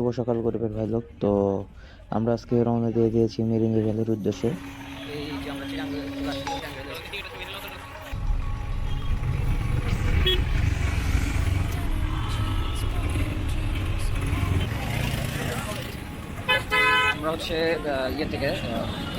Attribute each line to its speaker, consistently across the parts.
Speaker 1: শুভ সকাল গরিবের ভাই লোক। তো আমরা আজকে রওনা দিয়ে দিয়েছি মিরিঞ্জা ভ্যালির উদ্দেশ্যে।
Speaker 2: এই যে আমরা চিরাঙ্গে চলে আসছি চিরাঙ্গে আমরা হচ্ছে ইয়ে থেকে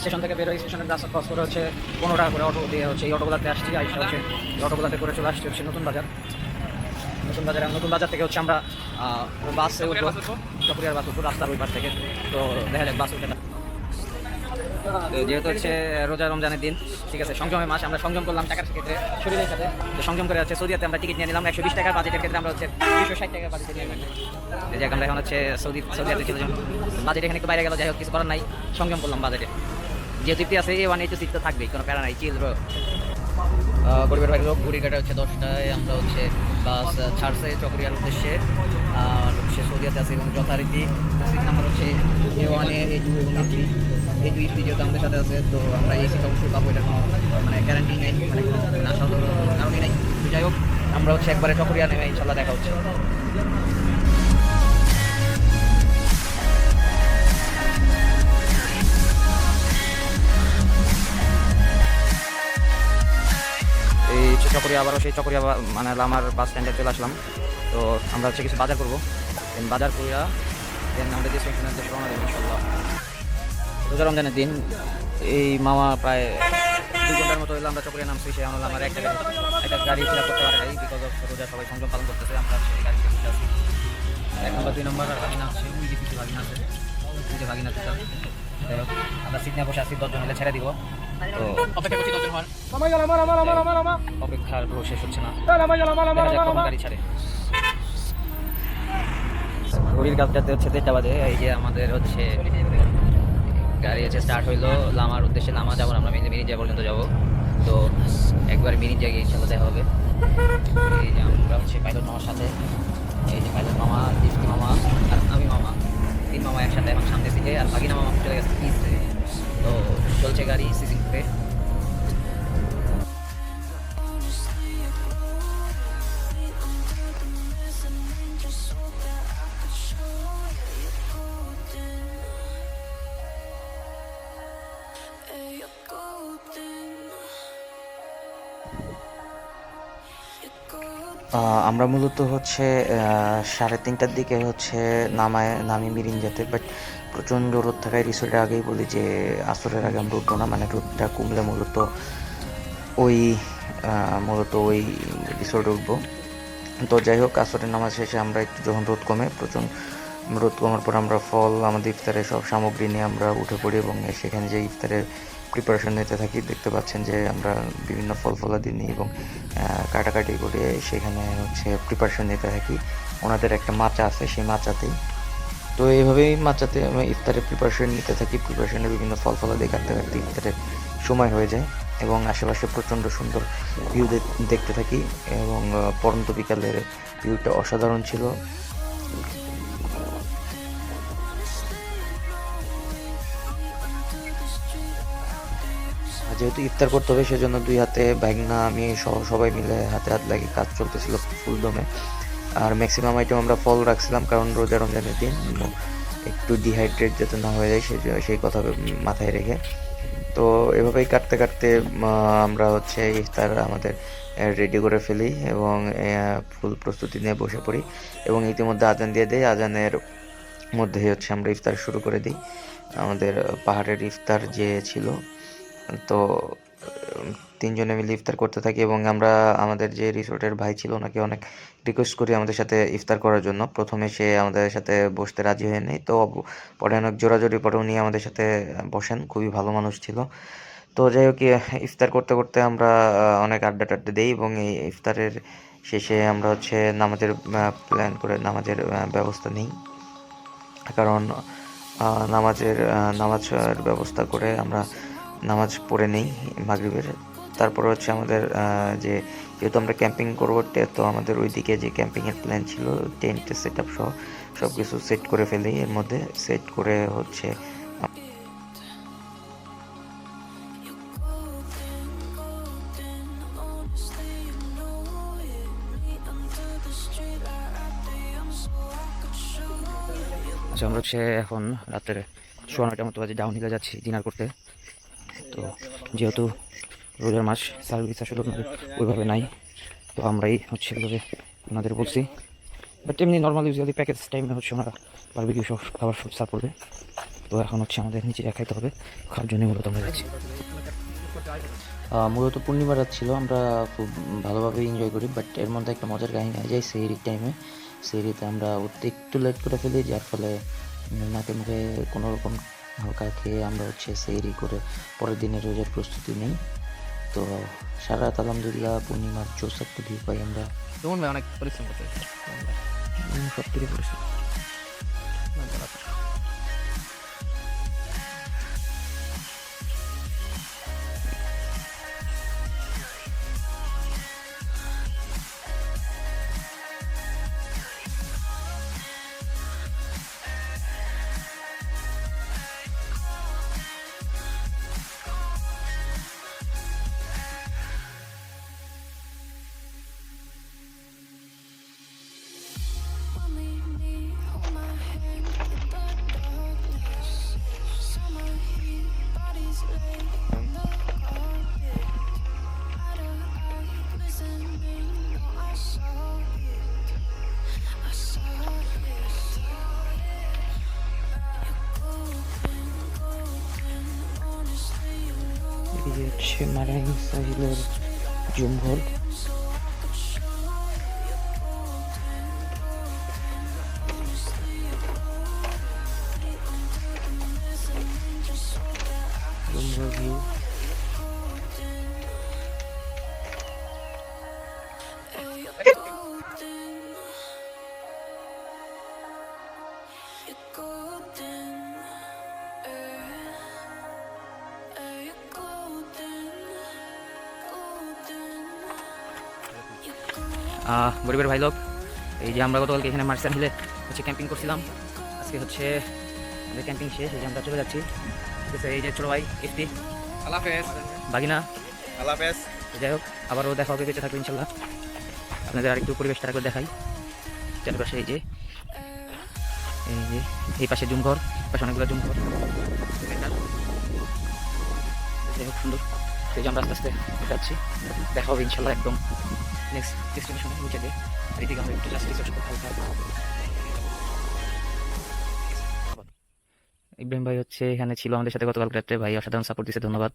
Speaker 2: স্টেশন থেকে বেরোই, স্টেশনের রাস্তা ক্রস করে হচ্ছে 15 টাকা করে অটো দিয়ে হচ্ছে এই অটোগুলাতে আসছি। আইসা হচ্ছে এই অটোগুলাতে করে চলে আসছি হচ্ছে নতুন বাজার। নতুন বাজার থেকে হচ্ছে আমরা বাসে উঠবো, চকরিয়ার বাস উঠবো রাস্তার ওই পার থেকে। তো দেখা যাক বাস উঠে না। তো যেহেতু হচ্ছে রোজা রমজানের দিন, ঠিক আছে, সংযমের মাস, আমরা সংযম করলাম টাকার ক্ষেত্রে, শরীরের সাথে। তো সংযম করে হচ্ছে সৌদিতে আমরা টিকিট নিয়ে নিলাম 120 টাকার বাজেটের ক্ষেত্রে আমরা হচ্ছে 260 টাকার বাজেটে নিয়ে নিলাম। এই যে আমরা এখন হচ্ছে সৌদিতে ছিল, বাজেট এখানে একটু বাইরে গেল, যাই হোক কিছু করার নাই, সংযম করলাম বাজেটে। যেহেতু তৃপ্তি আছে A1 A2 সিট তো থাকবেই, কোনো প্যারা নাই, চিল ব্রো। গরিবের ভাই লোক ঘুড়িঘাটে হচ্ছে 10টায় আমরা হচ্ছে বাস ছাড়ছে চকরিয়ার উদ্দেশ্যে। আর হচ্ছে সৌদিয়াতে আছে এবং যথারীতি সিট নাম্বার হচ্ছে A1 A2 এবং A3। A2 A3 যেহেতু আমাদের সাথে আছে, তো আমরা এই সিট অবশ্যই পাবো, এটা কোনো মানে গ্যারান্টি নেই, মানে কোনো আশা কারণই নেই। তো যাই হোক, আমরা হচ্ছে একবারে চকরিয়া নেমে ইনশাল্লাহ দেখা হচ্ছে। এই চকরিয়া, আবারও সেই চকরিয়া মানে লামার বাস স্ট্যান্ডে চলে আসলাম। তো আমরা হচ্ছে কিছু বাজার করবো, বাজার করিয়া দেন আমাদের ডেস্টিনেশনের দেশে রওনা দেবো ইনশাল্লাহ। রোজা রমজানের দিন এই মামা প্রায় 2 ঘন্টার মতো হইলো আমরা চকরিয়া নামছি। সে আমরা আমার একটা গাড়ি ফিল আপ করতে পারে নাই, বিকজ অফ রোজা সবাই সংযম পালন করতেছে। আমরা সেই গাড়িতে বসে আছি 1 নম্বর 2 নম্বর, আর ভাগিনা আছে ওই যে কিছু ভাগিনা আছে, ওই যে ভাগিনা আছে। যাই হোক, আমরা সিট নিয়ে বসে আছি, 10 জন মিলে ছেড়ে দিব। তো অপেক্ষা করছি 10 জন হওয়ার, অপেক্ষার পুরো শেষ হচ্ছে না, দেখা যাক কখন গাড়ি ছাড়ে। ঘড়ির কাছটাতে হচ্ছে 3টা বাজে। এই যে আমাদের হচ্ছে গাড়ি হচ্ছে স্টার্ট হইলো লামার উদ্দেশ্যে। লামা যাবো না, আমরা মিরিঞ্জা পর্যন্ত যাবো। তো একবার মিরিঞ্জা গিয়ে ইনশাল্লাহ দেখা হবে। এই যে আমরা হচ্ছে পাইলট মামার সাথে, এই যে পাইলট মামা, দীপ্তি মামা আর আমি মামা, 3 মামা একসাথে এখন সামনে সিটে, আর বাকিনা মামা চলে গেছে পিছে। তো চলছে গাড়ি সিজিং করে।
Speaker 1: আমরা মূলত হচ্ছে 3:30টার দিকে হচ্ছে নামি মিরিঞ্জাতে, বাট প্রচণ্ড রোদ থাকায় রিসোর্টের আগেই বলি যে আসরের আগে আমরা উঠবো না, মানে রোদটা কমলে ওই মূলত ওই রিসোর্টে উঠবো। তো যাই হোক, আসরের নামাজ শেষে আমরা একটু যখন রোদ কমার পর আমরা ফল, আমাদের ইফতারের সব সামগ্রী নিয়ে আমরা উঠে পড়ি এবং সেখানে যে ইফতারের প্রিপারেশন নিতে থাকি। দেখতে পাচ্ছেন যে আমরা বিভিন্ন ফল ফলাদি নিই এবং কাটাকাটি করে সেখানে হচ্ছে প্রিপারেশন নিতে থাকি। ওনাদের একটা মাচা আছে, সেই মাচাতেই। তো এইভাবেই মাচাতে আমি ইফতারের প্রিপারেশন নিতে থাকি। প্রিপারেশনে বিভিন্ন ফল ফলাদি কাটতে কাটতে ইফতারের সময় হয়ে যায় এবং আশেপাশে প্রচণ্ড সুন্দর ভিউ দেখতে থাকি এবং পরন্ত বিকালের ভিউটা অসাধারণ ছিল। যেহেতু ইফতার করতে হবে, সেজন্য 2 হাতে ভাগনা আমি সবাই মিলে হাতে হাত লাগিয়ে কাজ চলতেছিল ফুল দমে। আর ম্যাক্সিমাম আইটেম আমরা ফল রাখছিলাম, কারণ রোজা রমজানের দিন একটু ডিহাইড্রেট যাতে না হয়ে যায় সেই কথা মাথায় রেখে। তো এভাবেই কাটতে কাটতে আমরা হচ্ছে ইফতার আমাদের রেডি করে ফেলি এবং ফুল প্রস্তুতি নিয়ে বসে পড়ি এবং ইতিমধ্যে আজান দিয়ে দেয়। আজানের মধ্যে হচ্ছে আমরা ইফতার শুরু করে দিই। আমাদের পাহাড়ের ইফতার যে ছিল, তো 3 জনে মিলে ইফতার করতে থাকি এবং আমরা আমাদের যে রিসোর্টের ভাই ছিল ওনাকে অনেক রিকোয়েস্ট করি আমাদের সাথে ইফতার করার জন্য। প্রথমে সে আমাদের সাথে বসতে রাজি হয়ে নেই, তো পরে অনেক জোরাজোরি পরে উনি আমাদের সাথে বসেন। খুবই ভালো মানুষ ছিল। তো যাই হোক, ইফতার করতে করতে আমরা অনেক আড্ডা টাড্ডা দিই এবং এই ইফতারের শেষে আমরা হচ্ছে নামাজের প্ল্যান করে নামাজের ব্যবস্থা নিই, কারণ নামাজের ব্যবস্থা করে আমরা নামাজ পড়ে নেই মাগরিবের। তারপরে হচ্ছে আমাদের যেহেতু আমরা ক্যাম্পিং করবো, তো আমাদের ওইদিকে যে ক্যাম্পিংয়ের প্ল্যান ছিল, টেন্ট সেট আপ সহ সব কিছু সেট করে ফেলি। এর মধ্যে সেট করে হচ্ছে
Speaker 2: আচ্ছা, আমরা হচ্ছে এখন রাত্রে 9:30 মতো বাজে ডাউন হিলে যাচ্ছি ডিনার করতে। তো যেহেতু রোজার মাস, সার্ভিস আসলে ওইভাবে নাই, তো আমরাই হচ্ছে ওইভাবে ওনাদের বলছি। বাট এমনি নর্মাল ইউজুয়ালি প্যাকেজ টাইমে হচ্ছে ওনারা বারবিকিউ সব খাবার সব সার্ভ করবে। তো এখন হচ্ছে আমাদের নিচে খাইতে হবে, খাওয়ার জন্য মূলত আমরা যাচ্ছি।
Speaker 1: মূলত পূর্ণিমা রাত ছিল, আমরা খুব ভালোভাবে এনজয় করি। বাট এর মধ্যে একটা মজার কাহিনী হয়ে যায় সেহরির টাইমে। সেহরিতে আমরা উঠতে একটু লেট করে ফেলি, যার ফলে নাকে মুখে কোনো রকম হালকা খেয়ে আমরা হচ্ছে সেহরি করে পরের দিনের রোজার প্রস্তুতি নিই। তো সারা রাত আলহামদুলিল্লাহ পূর্ণিমার জোস একটা ভিউ পাই আমরা।
Speaker 2: সুমন ভাই অনেক পরিশ্রম করতে
Speaker 1: সব থেকে পরিশ্রম। এদিকে হচ্ছে মারাইন সাহিলের জুমঘর। জুমঘর ভিউ। গরিবের ভাই লোক, এই যে আমরা গতকালকে এখানে মার্সান হিলে হচ্ছে ক্যাম্পিং করছিলাম। আজকে হচ্ছে আমাদের ক্যাম্পিং শেষ, এই যে আমরা চলে যাচ্ছি। ঠিক আছে, এই যে ছোটো ভাই এফটি,
Speaker 3: আল্লাহ হাফেজ।
Speaker 2: বাগিনা,
Speaker 3: আল্লাহ হাফেজ।
Speaker 2: যাই হোক আবারও দেখা হবে, বেঁচে থাকবে ইনশাল্লাহ। আপনাদের আরেকটু পরিবেশটা আরেকবার দেখাই। চারপাশে এই যে এই পাশে জুমঘর, পাশে অনেকগুলো জুমঘর, যাই হোক সুন্দর। এই যে আমরা আস্তে আস্তে যাচ্ছি, দেখা হবে ইনশাল্লাহ একদম নেক্সট ডেস্টিনেশনে নিচে দিয়ে। এদিকে আমরা একটু জাস্ট রিসার্চ করতে হালকা। ইব্রাহিম ভাই হচ্ছে এখানে ছিল আমাদের সাথে গতকাল রাত্রে, ভাই অসাধারণ সাপোর্ট দিচ্ছে, ধন্যবাদ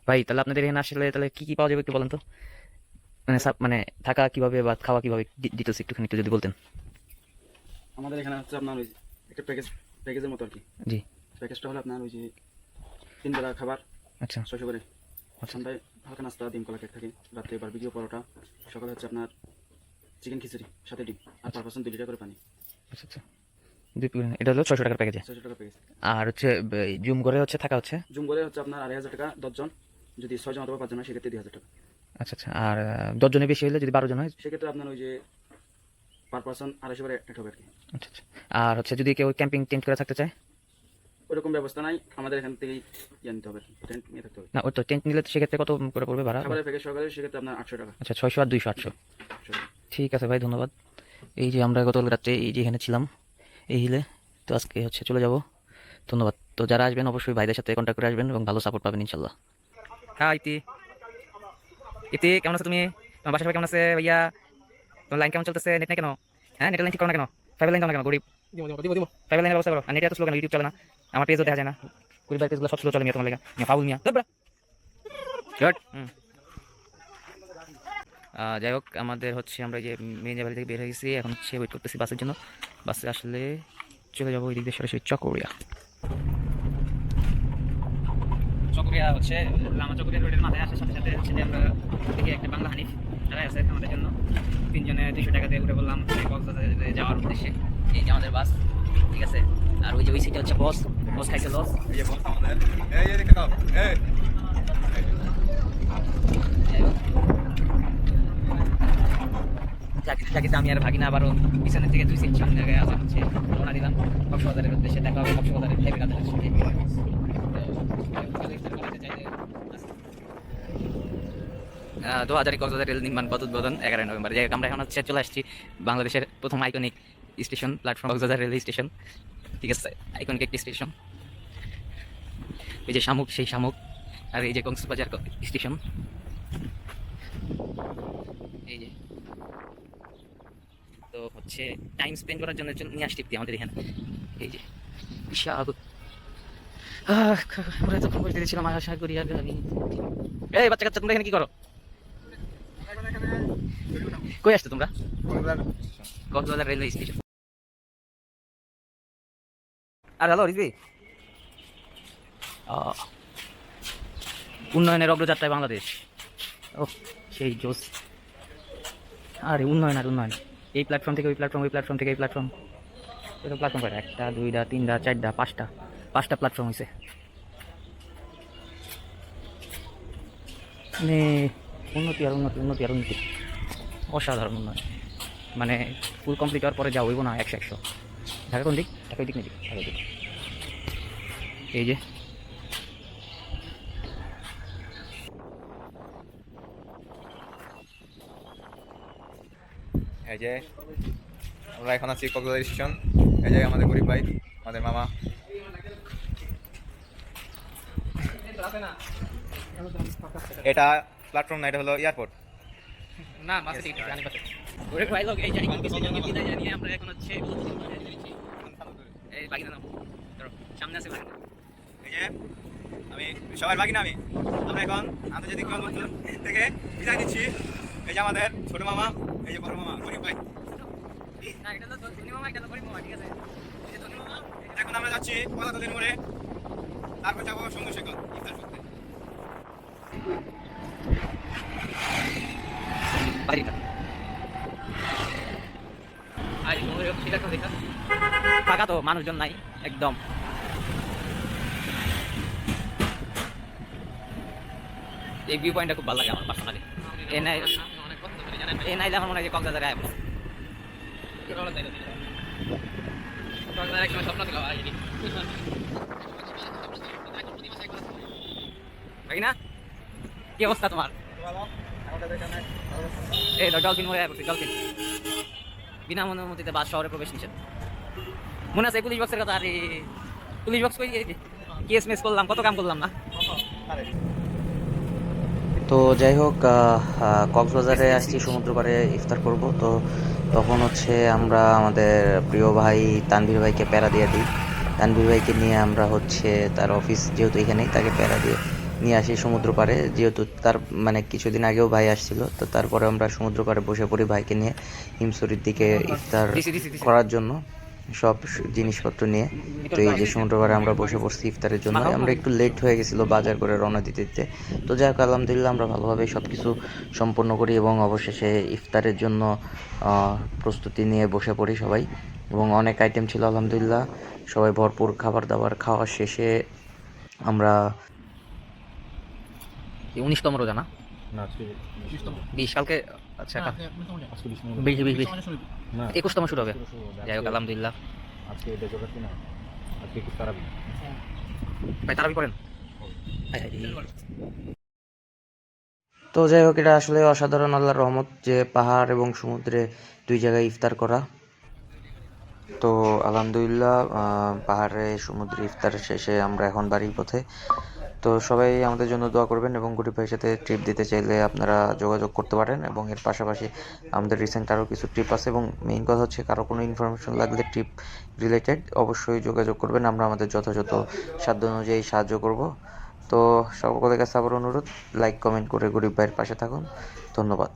Speaker 2: ভাই। তাহলে আপনাদের এখানে আসলে তাহলে কি কি পাওয়া যাবে একটু বলেন তো, মানে মানে থাকা কিভাবে বা খাওয়া কিভাবে ডিটেলস একটুখানি একটু যদি বলতেন।
Speaker 3: আমাদের এখানে হচ্ছে আপনার ওই একটা প্যাকেজের মতো আর কি।
Speaker 2: জি,
Speaker 3: প্যাকেজটা হলো আপনার ওই যে 3 বেলা খাবার,
Speaker 2: আচ্ছা
Speaker 3: 600 করে। সন্ধ্যায় হালকা নাস্তা, ডিম কলা কেক থাকে। রাত্রে বারবিকিউ পরোটা। সকালে হচ্ছে আপনার চিকেন খিচুড়ি সাথে ডিম, আর পার পার্সন 2 লিটার করে পানি।
Speaker 2: আচ্ছা আচ্ছা, এটা হলো 600 টাকার প্যাকেজে।
Speaker 3: 600 টাকা প্যাকেজ।
Speaker 2: আর হচ্ছে জুম করে হচ্ছে থাকা হচ্ছে
Speaker 3: জুম করে হচ্ছে আপনার 2,500 টাকা 10 জন। যদি 6 জন অথবা 5 জন হয় সেক্ষেত্রে 2,000 টাকা।
Speaker 2: আচ্ছা আচ্ছা, আর 10 জনের বেশি হলে যদি 12 জন হয়
Speaker 3: সেক্ষেত্রে আপনার ওই যে পার পার্সন 250 করে একটা হবে আর কি।
Speaker 2: আচ্ছা আচ্ছা। আর হচ্ছে যদি কেউ ক্যাম্পিং টেন্ট করে থাকতে চায়,
Speaker 3: ওরকম ব্যবস্থা নাই, আমাদের এখান থেকেই নিতে হবে, টেন্ট নিয়ে থাকতে হবে।
Speaker 2: না ওই তো টেন্ট নিলে সেক্ষেত্রে কত করে পড়বে ভাড়া?
Speaker 3: খাবারের প্যাকেজ সকালে সেক্ষেত্রে আপনার 800 টাকা।
Speaker 2: আচ্ছা, 600 আর 200 800। ঠিক আছে ভাই, ধন্যবাদ। এই যে আমরা গতকাল রাত্রে এই যে এখানে ছিলাম এই হিলে, তো আজকে হচ্ছে চলে যাব। ধন্যবাদ। তো যারা আসবেন অবশ্যই ভাইদের সাথে কন্ট্যাক্ট করে আসবেন এবং ভালো সাপোর্ট পাবেন ইনশাল্লাহ। হ্যাঁ ইতি, ইতি কেমন আছো তুমি? তোমার বাসা কেমন আছে ভাইয়া? তোমার লাইন কেমন চলতেছে? নেট নাই কেন? হ্যাঁ নেটের লাইন ঠিক করো না কেন? ফাইবার লাইন দাও না কেন? গরিব ফাইবার লাইনের ব্যবস্থা করো। আর নেট এত স্লো কেন? ইউটিউব চলে না, আমার পেজও দেখা যায় না। গরিব পেজগুলো সব স্লো চলে, তোমার লেগে ফাউল মিয়া। যাই হোক আমাদের হচ্ছে আমরা যে মেন বাড়ি থেকে বের হয়ে গেছি, এখন হচ্ছে ওয়েট করতেছি বাসের জন্য। বাসে আসলে চলে যাবো ওই দিক দিয়ে সরাসরি চকরিয়া। চকরিয়া হচ্ছে লামা চকরিয়া রোডের মাথায় আসার সাথে সাথে হচ্ছে যে আমরা দেখি একটা বাংলা হানিফ যারা আছে আমাদের জন্য 3 জনে 200 টাকা দিয়ে উঠে বললাম কক্সবাজারে যাওয়ার উদ্দেশ্যে। এই যে আমাদের বাস, ঠিক আছে। আর ওই যে ওই সিটে হচ্ছে বস খাইছে লস।
Speaker 3: এই যে বস আমাদের, এই দেখতে দাও, এই
Speaker 2: চাকরিতে আমি আর ভাগিনা আবারও পিছনের থেকে 2 সিট সামনে জায়গায় আছে হচ্ছে রওনা দিলাম কক্সবাজারের উদ্দেশ্যে। দেখা হবে কক্সবাজারের হেভি রাতের সাথে। কক্সবাজার রেল নির্মাণ পথ উদ্বোধন 11 নভেম্বর। যাই হোক আমরা এখন হচ্ছে চলে আসছি বাংলাদেশের প্রথম iconic station platform Cox's Bazar railway station. ঠিক আছে, আইকনিক একটি স্টেশন। এই যে শামুক, সেই শামুক, আর এই যে কক্সবাজার স্টেশন। এই যে তো হচ্ছে টাইম স্পেন্ড করার জন্য নিয়ে আসছি আমাদের এখানে। এই যে বিশাল আমরা এতক্ষণ বসে দিয়েছিলাম আশা করি। আর আমি এই বাচ্চা কাচ্চা তোমরা এখানে কি করো? কই আসছো তোমরা? Cox's Bazar railway station. আর হ্যালো রিজভি, উন্নয়নের অগ্রযাত্রায় বাংলাদেশ। ও সেই জোস। আরে উন্নয়ন আর উন্নয়ন, এই প্ল্যাটফর্ম থেকে ওই প্ল্যাটফর্ম, ওই প্ল্যাটফর্ম থেকে এই প্ল্যাটফর্ম। এটা প্ল্যাটফর্ম কয়টা? 1টা 2টা 3টা 4টা 5টা প্ল্যাটফর্ম হয়েছে। মানে উন্নতি আর উন্নতি, উন্নতি আর উন্নতি, অসাধারণ উন্নয়ন। মানে ফুল কমপ্লিট হওয়ার পরে যা হইব না 100-100। ঢাকা কোন দিক? ঢাকা ওই দিক না দিক? ঢাকা দিক। এই যে
Speaker 4: এই যে আমরা এখন আছি কক্সবাজার স্টেশন। এই যে আমাদের গরিব ভাই, আমাদের মামা। এটা প্ল্যাটফর্ম না, এটা হলো এয়ারপোর্ট।
Speaker 2: না বাসে টিকিট জানি বাসে। ওরে ভাই লোক, এই যে আইকনিক স্টেশনে বিদায় জানিয়ে আমরা এখন হচ্ছে এই বাগিনা নাম। ধরো সামনে আছে বাগিনা।
Speaker 4: এই যে আমি সবার বাকি না, আমরা এখন আন্তর্জাতিক বিমানবন্দর থেকে বিদায় নিচ্ছি। এই যে আমাদের ছোট মামা, এই যে বড় মামা, গরিব ভাই।
Speaker 2: না এটা তো ধনী মামা, এটা তো গরিব মামা, ঠিক আছে? এই যে ধনী মামা,
Speaker 4: এখন আমরা যাচ্ছি পলাতদের মোড়ে, তারপর যাবো সমুদ্র সৈকত ইফতার করতে।
Speaker 2: বাড়িটা আর এটা তো দেখা ফাঁকা, তো মানুষজন নাই একদম। এই ভিউ পয়েন্টটা খুব ভালো লাগে আমার পার্সোনালি। এ নাইলে আমার মনে হয় যে কক্সবাজারে আয় পড়ছে। না কি অবস্থা তোমার? এই ডলফিন মরে পড়ছে, ডলফিন। বিনা অনুমতিতে বাস শহরে প্রবেশ নিষেধ। মনে আছে পুলিশ বক্সের কথা? আরে পুলিশ বক্স কই কেস মেস করলাম, কত কাম করলাম না।
Speaker 1: তো যাই হোক, কক্সবাজারে আসছি সমুদ্র পাড়ে ইফতার করব। তো তখন হচ্ছে আমরা আমাদের প্রিয় ভাই তানভীর ভাইকে প্যারা দিয়ে দিই। তানভীর ভাইকে নিয়ে আমরা হচ্ছে তার অফিস যেহেতু এখানেই, তাকে প্যারা দিয়ে নিয়ে আসি সমুদ্র পাড়ে। যেহেতু তার মানে কিছুদিন আগেও ভাই আসছিল, তো তারপরে আমরা সমুদ্র পাড়ে বসে পড়ি ভাইকে নিয়ে হিমছড়ির দিকে ইফতার করার জন্য সব জিনিসপত্র নিয়ে। তো এই যে সমুদ্র পাড়ে আমরা বসে পড়ছি ইফতারের জন্য। আমরা একটু লেট হয়ে গেছিলো বাজার করে রওনা দিতে দিতে। তো যাই হোক, আলহামদুলিল্লাহ আমরা ভালোভাবে সব কিছু সম্পন্ন করি এবং অবশেষে ইফতারের জন্য প্রস্তুতি নিয়ে বসে পড়ি সবাই। এবং অনেক আইটেম ছিল আলহামদুলিল্লাহ, সবাই ভরপুর খাবার দাবার খাওয়া শেষে আমরা
Speaker 2: 19তম রোজা না? 20 কালকে। আচ্ছা 20 21তম শুরু হবে। যাই হোক আলহামদুলিল্লাহ। ভাই তারাবি করেন?
Speaker 1: তো যাই হোক, এটা আসলে অসাধারণ আল্লাহর রহমত যে পাহাড় এবং সমুদ্রে দুই জায়গায় ইফতার করা। তো আলহামদুলিল্লাহ, পাহাড়ে সমুদ্রে ইফতার শেষে আমরা এখন বাড়ির পথে। তো সবাই আমাদের জন্য দোয়া করবেন এবং গরিব ভাইয়ের সাথে ট্রিপ দিতে চাইলে আপনারা যোগাযোগ করতে পারেন। এবং এর পাশাপাশি আমাদের রিসেন্ট আরও কিছু ট্রিপ আছে, এবং মেইন কথা হচ্ছে কারো কোনো ইনফরমেশন লাগলে ট্রিপ রিলেটেড অবশ্যই যোগাযোগ করবেন। আমরা আমাদের যথাযথ সাধ্য অনুযায়ী সাহায্য করব। তো সকলের কাছে আবার অনুরোধ, লাইক কমেন্ট করে গরিব ভাইয়ের পাশে থাকুন। ধন্যবাদ।